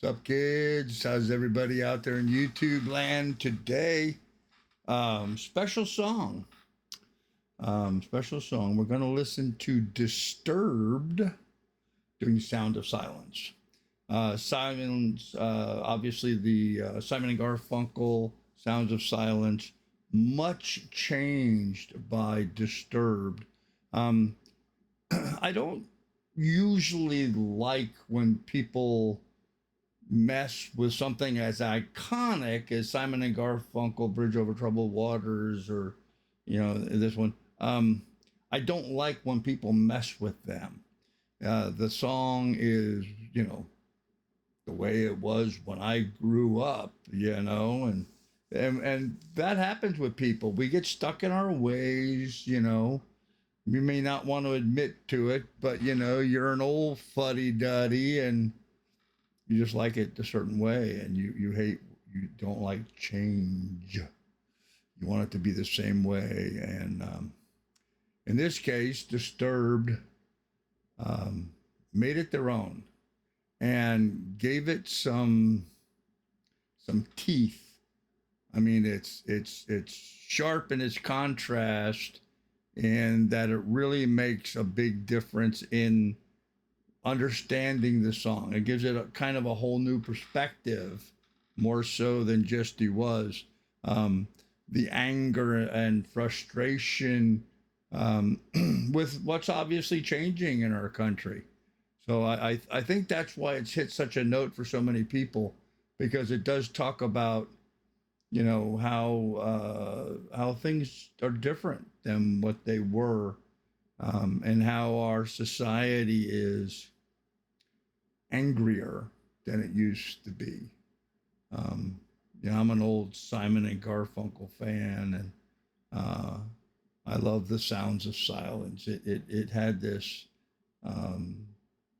What's up, kids? How's everybody out there in YouTube land today? Special song. Special song. We're going to listen to Disturbed doing Sound of Silence. Simon's, obviously, the Simon and Garfunkel Sounds of Silence, much changed by Disturbed. Um, I don't usually like when people mess with something as iconic as Simon and Garfunkel, Bridge Over Troubled Waters, or this one. I don't like when people mess with them. The song is the way it was when I grew up, and that happens with people. We get stuck in our ways. You may not want to admit to it, but you're an old fuddy duddy and you just like it a certain way, and you don't like change. You want it to be the same way. And in this case, Disturbed made it their own and gave it some teeth. I mean, it's sharp in its contrast, and that it really makes a big difference in understanding the song. It gives it a kind of a whole new perspective, more so than just he was. The anger and frustration with what's obviously changing in our country. So I think that's why it's hit such a note for so many people, because it does talk about how things are different than what they were, and how our society is angrier than it used to be. I'm an old Simon and Garfunkel fan, and I love the Sounds of Silence. It had this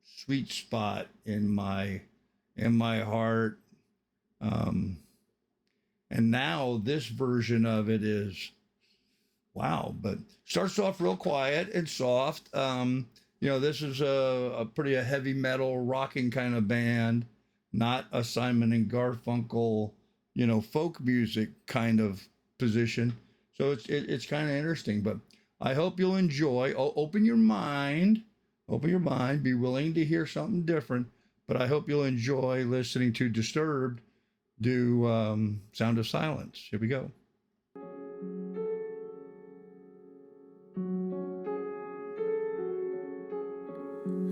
sweet spot in my heart. And now this version of it is wow, but starts off real quiet and soft. This is a pretty heavy metal rocking kind of band, not a Simon and Garfunkel, folk music kind of position. So it's kind of interesting, but I hope you'll enjoy. Open your mind, be willing to hear something different. But I hope you'll enjoy listening to Disturbed do Sound of Silence. Here we go.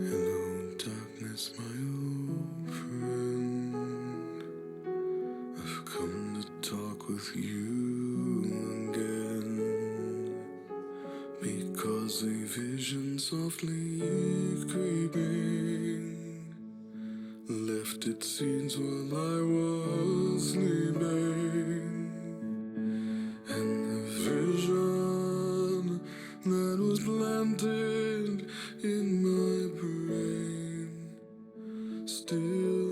Hello, darkness, my old friend. I've come to talk with you again, because a vision softly creeping left its seeds while I was sleeping, and the vision that was planted in my brain still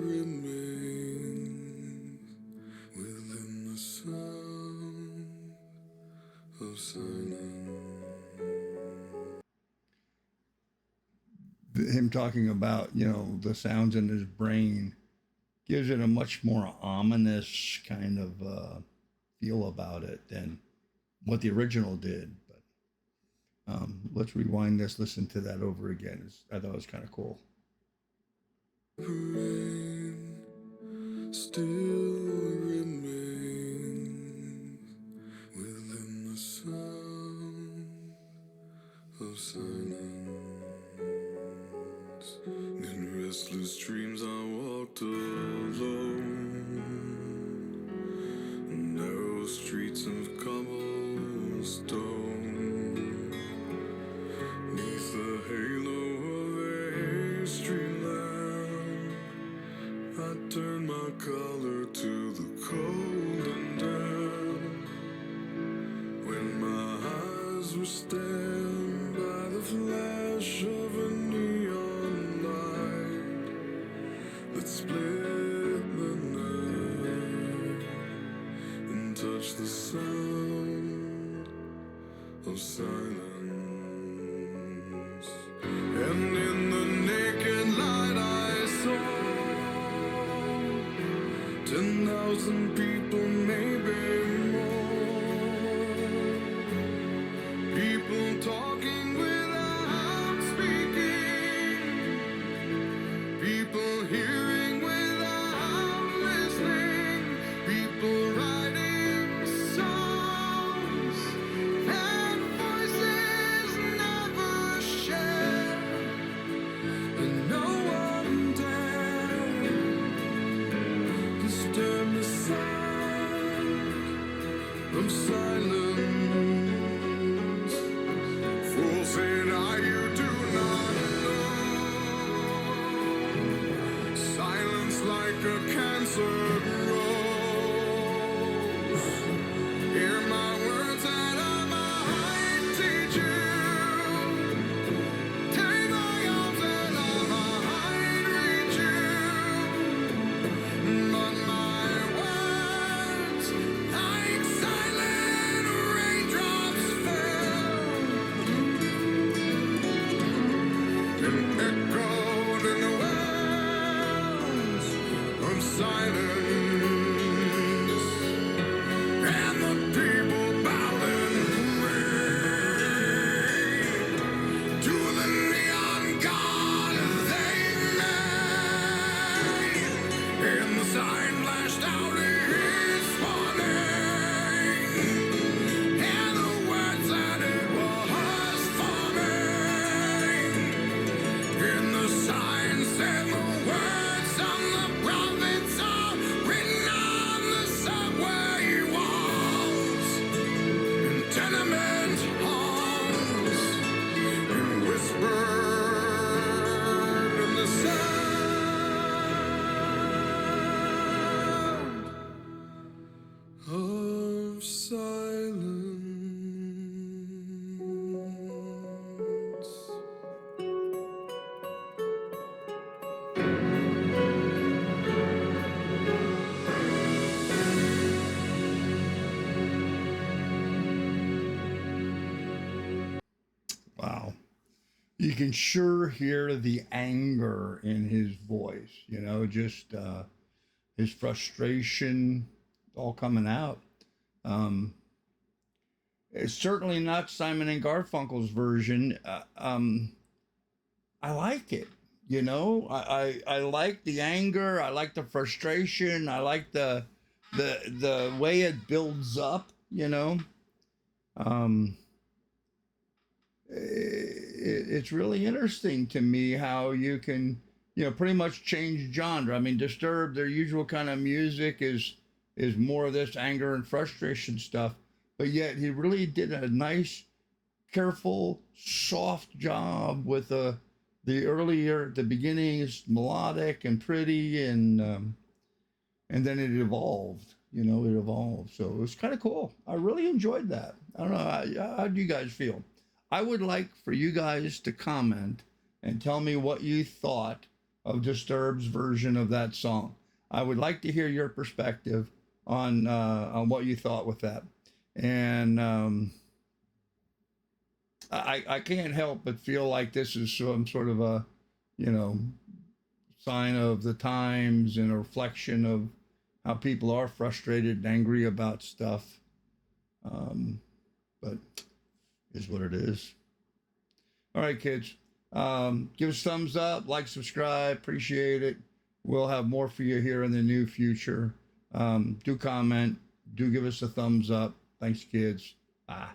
remains within the sound of silence. Him talking about the sounds in his brain gives it a much more ominous kind of feel about it than what the original did. But let's rewind this, listen to that over again. I thought it was kind of cool. Brain still remains within the sound of silence. In restless dreams I walked alone, narrow streets of cobblestone, neath the halo of a street lamp. I turned my collar to the cold and damp, when my eyes were stabbed by the flash of a neon light that split the night and touched the sound of silence. And in the naked light I saw 1,000 people, maybe more. People talking without speaking. People hearing without listening. People writing songs that voices never share. And no one dare disturb the sound of silence. Fools say now you do not know. Silence like a cancer grows. Hear my words that I might teach you. Take my arms and I might reach you. But my words, like silent raindrops, fell and echoed in the wells of silence. And the people bowed and prayed to the neon god they made. And the sign flashed out his warning, and the words that it was forming. And the sign said the words of the prophets are written on the subway walls and tenement halls, and whispered in the sound of silence. Wow. You can sure hear the anger in his voice, you know, just his frustration all coming out. Um, it's certainly not Simon and Garfunkel's version. I like it. You know, I like the anger. I like the frustration. I like the way it builds up. You know, um, it's really interesting to me how you can, you know, pretty much change genre. I mean, Disturbed, their usual kind of music is more of this anger and frustration stuff, but yet he really did a nice, careful, soft job with the earlier, the beginning is melodic and pretty, and then it evolved. You know, it evolved. So it was kind of cool. I really enjoyed that. I don't know. How do you guys feel? I would like for you guys to comment and tell me what you thought of Disturbed's version of that song. I would like to hear your perspective on what you thought with that. And I can't help but feel like this is some sort of a, you know, sign of the times and a reflection of how people are frustrated and angry about stuff. But is what it is. All right, kids. Give us thumbs up, like, subscribe. Appreciate it. We'll have more for you here in the new future. Do comment. Do give us a thumbs up. Thanks, kids. Bye.